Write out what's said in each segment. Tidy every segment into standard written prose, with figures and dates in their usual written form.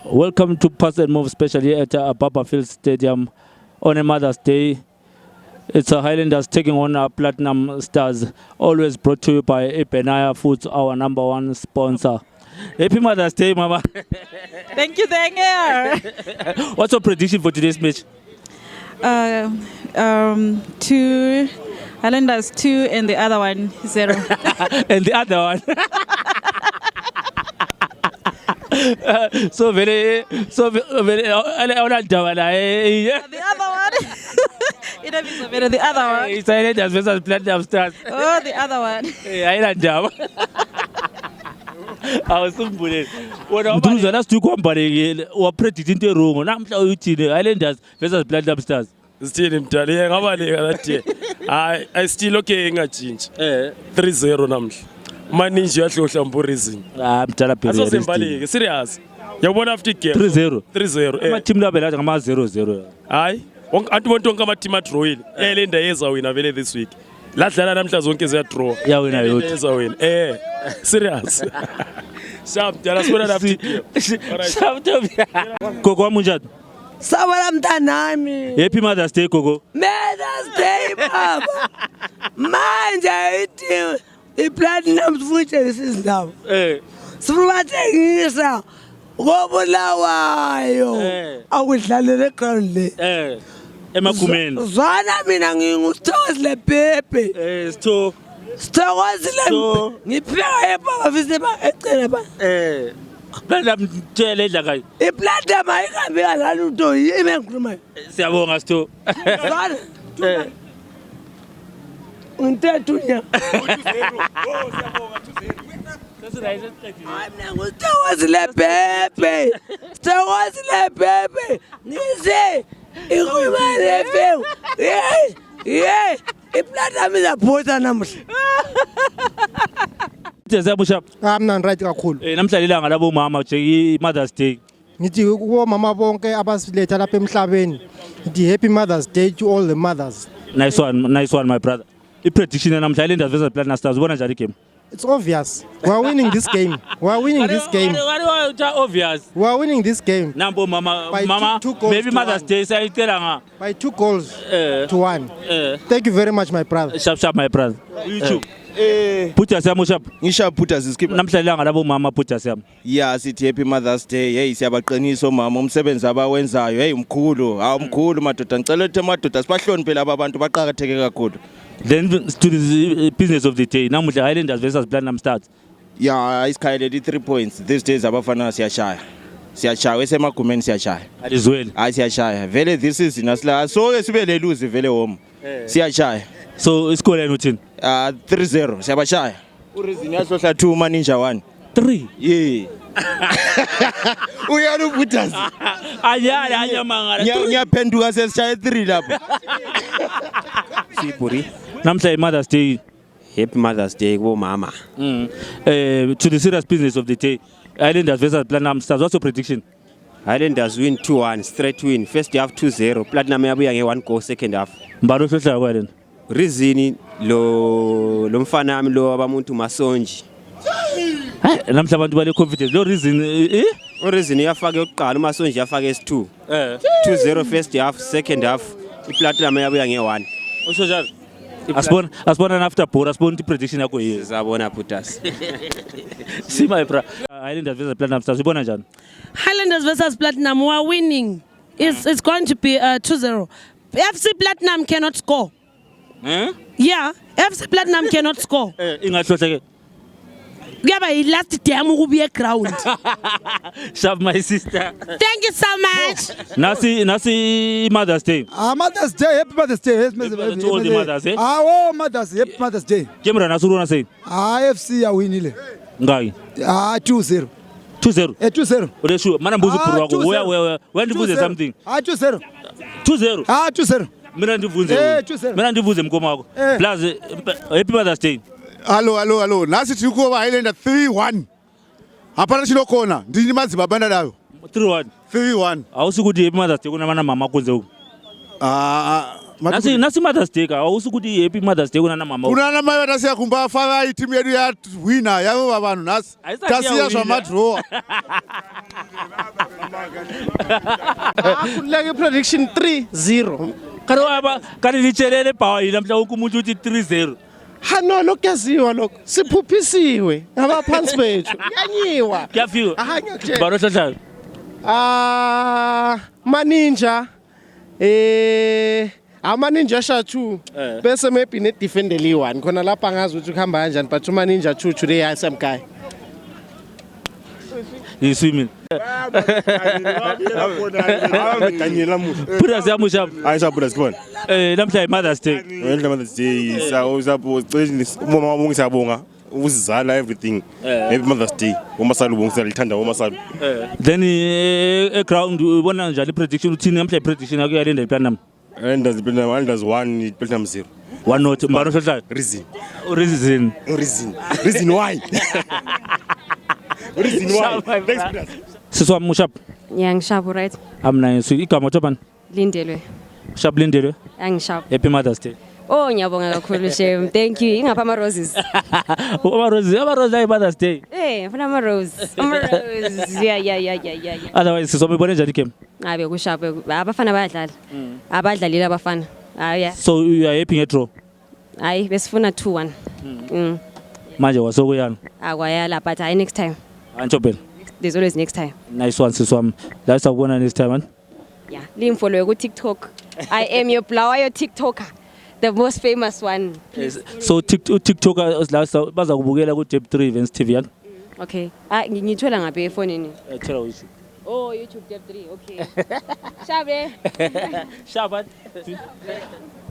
Welcome to Pass and Move, especially at Papa Field Stadium on a Mother's Day. It's a Highlanders taking on our Platinum Stars, always brought to you by Ebenaya Foods, our number one sponsor. Happy Mother's Day, Mama. Thank you. What's your prediction for today's match? 2 Highlanders 2 and the other one 0. And the other one. So very, the other one. It is the other one. It's Highlanders versus Platinum Stars. Oh, the other one. Highlanders. Awusumbuleni wona ubuza last week wambale wa predicting into wrong namhla uthini Highlanders versus Platinum Stars sithini mdali ngabaleka lathi I still okay ngajinji 3-0 namhla maninji yahlohla mburizini mdala period asozembaleke serious yabona after game 3-0 ama team labo lathi ngama 0-0 hayi anti bonke onke ama team adrawile elenda yeza wina vele this week ladlala namhla zonke ziya draw yawina yothi yeza wina serious Sharp, jala sibona after game. Sharp to Gogo wamunjani? Sawala mntanami. Happy Mother's Day Gogo. Mother's Day baba. Manje ithi iplatinum futhi sizindaba. Sibathengisa ngobulawayo. Akudlalele ground le. Emagumeni. Zwana mina ngingusithozi lebhebhe. Sitho Sithokozile ngipheka ebaba fise ba ecela ba. Platinum tshele edla kayi. Iplatinum ayihambi kalala into yime ngikhuluma. Siyabonga Sitho. Zwana. Untethunya. Sithokozile bhebhe. Sithokozile bhebhe. Ngize ikhuluma lefe. Yeah. Iplatinum izaphosa namuhla. Ngiyabushap. Amnandi right kakhulu. Namhla lilanga labo mama nje Mother's Day. Ngithi kubo mama bonke abasiletha lapha emhlabeni. Ngithi happy Mother's Day to all the mothers. Nice one my brother. Prediction namhla Highlanders versus Platinum Stars ubona njani game? It's obvious. We are winning this game. What obvious? We are winning this game. Nambo mama By two goals maybe to Mother's one. Day sayitela nga. By 2 goals to 1. Thank you very much my brother. Sharp my brother. YouTube. Put yourself sharp. Ngisha putha siskip Namhla langa labo mama put yourself. yeah sithi happy Mother's Day hey siyabaqinisa omama umsebenzi abawenzayo hey umkhulu madoda ngicela ukuthi madoda sibahloniphe laba abantu baqhakatheke kakhulu. Then to the business of the day. Namhla Highlanders versus Platinum Stars. Yeah isikhayleli 3 points these days abafana siyashaya esemagumeni siyashaya Alizweli. hayi siyashaya vele this is nasla so sibe le lose vele home siyashaya So score line uthini? 3-0 siyabashaya ureason yahlohla 2 maninja 1 3. yeah uyalubuthazi Anya mangala. ngiyaphenduka sesishaya 3 lapho Sipuri. Namhla Mother's Day. Happy Mother's Day kubo mama. To the serious business of the day. Highlanders versus Platinum Stars. What's your prediction? Highlanders win 2-1, straight win. First half 2-0. Platinum yabuya nge1 goal second half. Mbalo hlohla kwalena. Reason lo mfana wami lo abamuntu Masonji. Namhla abantu bale confidence. No reason Reason yafaka yokuqala uMasonji yafaka S2. 2-0 first half, second half iPlatinum yabuya nge1. Usho njalo. Asibona after ball asibona prediction yakho yini. Sizabona putas. See my bro. Highlanders versus Platinum Stars. Ubona njani? Highlanders versus Platinum, we are winning. It's going to be 2-0. FC Platinum cannot score. Yeah, FC Platinum cannot score. Ingahlohleke. Kuyaba last time ukubuye ground. Sharp my sister. Thank you so much. Nasi Mother's Day. Mother's Day, happy Mother's Day. To all the mothers, eh? Oh, Mother's Day, happy Mother's Day. Kemra nasuruna say. AFC awinile. Ngai. 2-0. 2-0. 2-0. Ureshu mana mbuzi puru wako. Where when ndivuze something. 2-0. 2-0. 2-0. Mina ndivuze. 2-0. Mina ndivuze mkoma wako. Plus happy Mother's Day. Hello. Nasi tiko ba Highlanders 3-1. Hapana chinokhona. Ndini madziba banda layo. 3-1. 3-1. Awusukuthi happy Mother's Day kuna mana mama konze uku. Nasi Mother's Day ka awusukuthi happy Mother's Day kuna na mama. Kuna na mai tasiya kumba faka team yedu ya winner yabo babantu nasi. Tasiya zwa madraw. Like prediction 3-0. Kani lichelele power yini mhla wonke umuntu uthi 3-0. Ha no lokuyaziwa lokho. Siphuphisiwe ngabaphansi bethu. Yanyiwa. Kuyafika. Aha ngiyakutshela. Baro hlahla. Maninja amaninja sha 2 bese maybe ne defender li1 khona lapha angazi ukuthi ukuhamba kanjani but maninja 2 today I some guy. You swimming. Pura siya mushap. Aisha pura sibona. Namhla Mother's Day. Wena Mother's Day mama bonke siyabonga ukuzizala everything. Maybe Mother's Day. Umasalu bonke siyalithanda umasalu. Then ground ubona njani prediction uthini namhla prediction yakho yalinda iPlatinum? Alenda's Platinum, Alenda's 1, Platinum 0. 1-0 Mbaro hlahla. Reason. Reason. Reason why? Reason why? Siswa mushap. Ngishapo right. Amna igama thobani? Lindelwe. Shap Lindelwe. Angishapo. Happy Mother's Day. Oh ngiyabonga kakhulu Shem. Thank you. Ingapha ama roses. Ama roses ay Mother's Day. Ngifuna ama roses. Ama roses. Yeah. Otherwise sizome ibone njani game? Ngabe kushape abafana bayadlala. Abadlalile abafana. Yeah. So you are happy nge-draw? Hayi besifuna 2-1. Manje wasokuyana. Akwayala but next time. Antshobela. There's always next time. Nice one siswami. La sakubona next time man. Yeah. Limfollow ku TikTok. I am your blower, your TikToker. The most famous one. Yes. So TikToker la baza kubukela ku Deb 3 Events TV yan. Okay. Ngithola ngabe efonini. Tell ukuthi. Oh, YouTube Deb 3. Okay. Shabe. Shabat.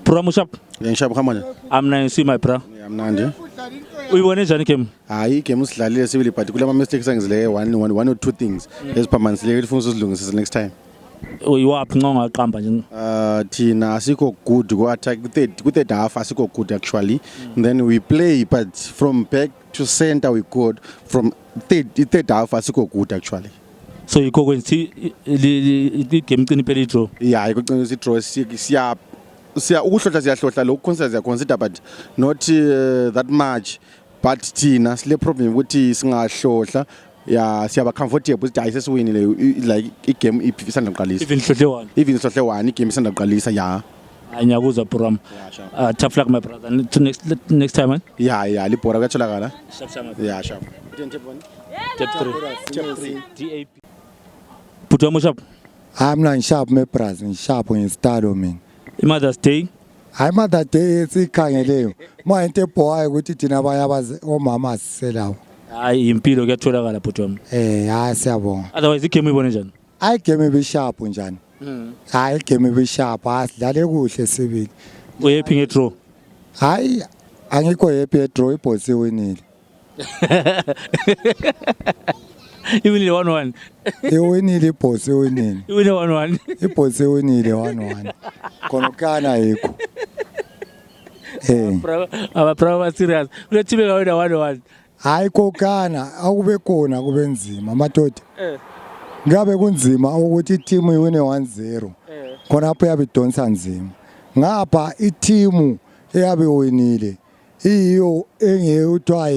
Pura mushap. Ngishaba khamanje. Amna see my bra. Amnandi. Uyibone njani game? Hayi game usidlalile sibili but kula mistakes angizile one or two things eziphamanisileyo ufuna uzilungise next time. Uyiwaphi nqa ungaqamba nje? Thina asikho good ku attack ku third half asikho good actually. And then we play but from back to center we good from third half asikho good actually. So yikho kwenzi i game qini phela i-draw. Yeah, ikuqinisa i-draw siya ukuhlohla siyahlohla lokhu consider but not that much but thina sile problem ukuthi singahlohla ya siyaba comfortable ukuthi ayisesiwinile like igame isanda kuqalisa even hlohle 1 igame isanda kuqalisa ya anyakuzwa program tough luck my brother to next time man ya libhora kuyatholakala ya sharp Step 3 DAP Putwa mushap Amna ngishap me brother ngishap ngistalo mina Mother's Day. Hayi Mother's Day sikhangeleyo. Ma into ebhoya ukuthi thina abayabazi omama siselawo. Hayi impilo kuyatholakala bhuti wami. Hayi siyabonga. Otherwise igame ibone njani? Hayi game ibisharp njani? Hayi game ibisharp asidlale kuhle sibili. Uhappy nge-draw? Hayi angikho happy nge-draw ibhosi winile. Iwinile 1-1. Iwinile ibhosi winile. Iwinile 1-1. Ibhosi winile 1-1. Khona kana yikho. Aba serious. Kulethime ngawena 1-1. Hayi kokana akube khona kube nzima madoda. Ngabe kunzima ukuthi i-team iwine 1-0. Khona lapho yabe idonsa nzima. Ngapha i-team eyabe winile iyo engeyutwa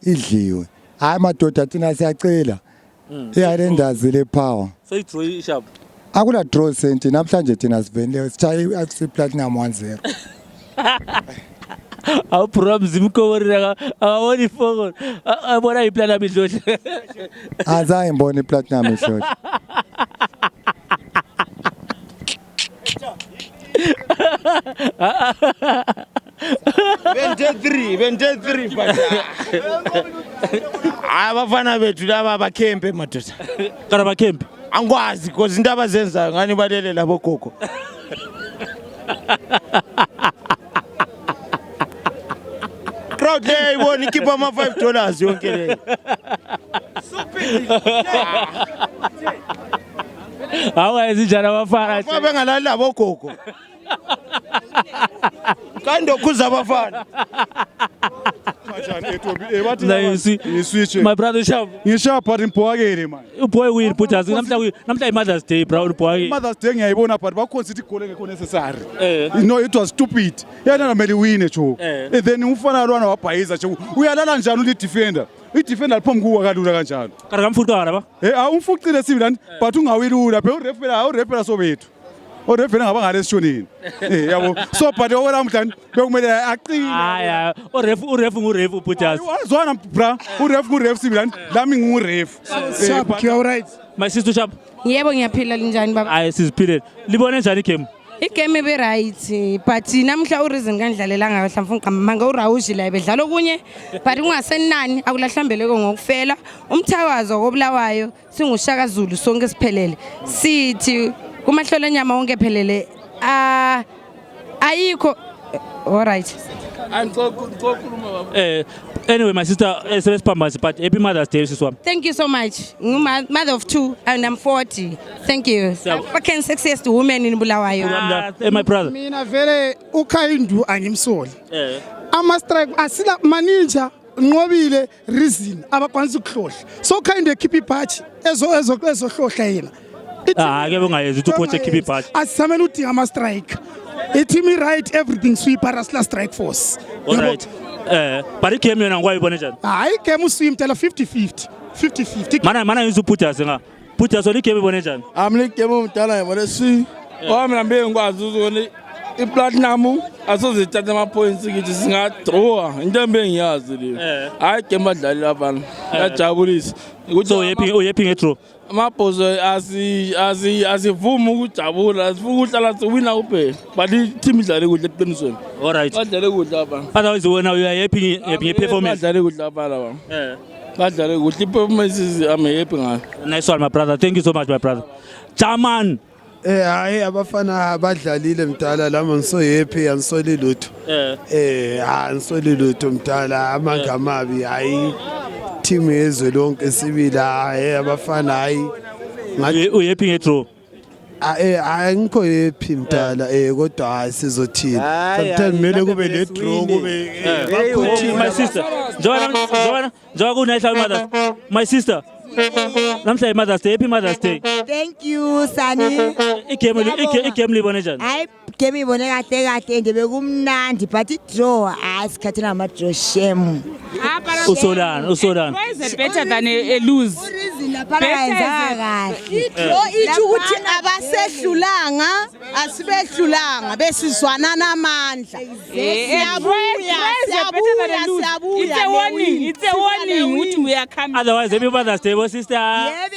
idliwe. Hayi madoda thina siyacela. Iyalendazi le power. So i-draw i-sharp. Akula draw senti namhlanje thina sivenile sichaye FC Platinum 1-0. Awu program zimkowereka awoni phone. Abona iPlatinum idlohle. Azange ngibone iPlatinum idlohle. Vente 3 but abafana bethu laba bakhempe madoda. Kana bakhempe? Angikwazi because indaba zenza ngani balele labo gogo. Crowd le ibona ikhipha ama $5 yonke le. Awayenza njani abafana? Bengalali labo gogo. Kando kuza abafana. My brother Sharp. Ngishap but imphoakele man. Uboy win put us namhla Mother's Day bro uboy. Mother's Day ngiyayibona but baconsider igole ngekho necessary. You know it was stupid. Yena ngameli win ejo. And then umfana lwana wabhayiza nje uyalala njani uli defender. i-defender liphomi kuwa kalula kanjalo kanti kamfuqana ba umfuqile sibi lani but ungawilula phela urefela sobethu orefela ngaba ngale sishonini yabo so but owela mhlanje bekumele aqine hayi urefu ngurefu Bhutas wazwana bra urefu sibi lani lami ngurefu Sharp, you right. My sister Sharp. Yebo ngiyaphila linjani baba? Hayi siziphilele. Libone njani igame? Igame ibe right but namhla ureason kandlalelanga kahle mfuna uqamba uRawushi la bedlala okunye but kungasenani akulahlambeleko ngokufela umthakazo kobulawayo singushaka Zulu sonke siphelele sithi kumahlolo enyama wonke phelele ayikho all right. Anyway, my sister, but happy Mother's Day, siswami. Thank you so much. Mother of 2 and I'm 40. Thank you. African success to women in Bulawayo. My brother. Mina vele uKayindu angimsoli. Ama strike asila manager nqobile reason abakwanisa ukuhlohla. So Kayindu keep ipatch ezohlohla yena. Ke bengayezi ukuthi ucoach keep ipatch. Asamela udinga ama strike. Ithimi right everything sweeper asla strike force. All right. But igame yona ngwayibone njani? Hayi game uswim tela 50-50. Mana yizu Bhutas nga. Bhutas oli game ibone njani? Amle game umdala yabona si. Mina mbe ngikwazi ukuzona iplatinum asozithatha ama points kithi singa draw into mbe ngiyazi le. Hayi game badlali labana. Yajabulisa. So uyephing edraw. Amabhozo asivuma ukujabula asifuna ukuhlala siwina kuphela but i-team idlale kuhle eqinisweni. All right. Badlale kuhle abana. Otherwise wena you are happy performance. Badlale kuhle abana baba. Badlale kuhle performance I'm happy ngayo. Nice one my brother. Thank you so much my brother. Chairman. Hayi abafana badlalile mdala lami ngisohappy anisoli lutho. Anisoli lutho mdala amangamabi hayi team yezwe lonke sibila abafana hayi uhappy ngedraw. Angikho happy mdala kodwa sizothina sometimes kumele kube le draw kube my sister Joanna kunayihla mother my sister namhla Mother's Day happy Mother's Day. Thank you Sani. Igame libone njani? Hayi game ibone kahle nje bekumnandi but idraw asikhathina ama draw shame. Usolana. Why is it better than a lose? Idraw ithi ukuthi abasehlulanga asibehlulanga besizwana namandla. It's a warning. It's a warning. We are coming. Otherwise happy Mother's Day sister. Happy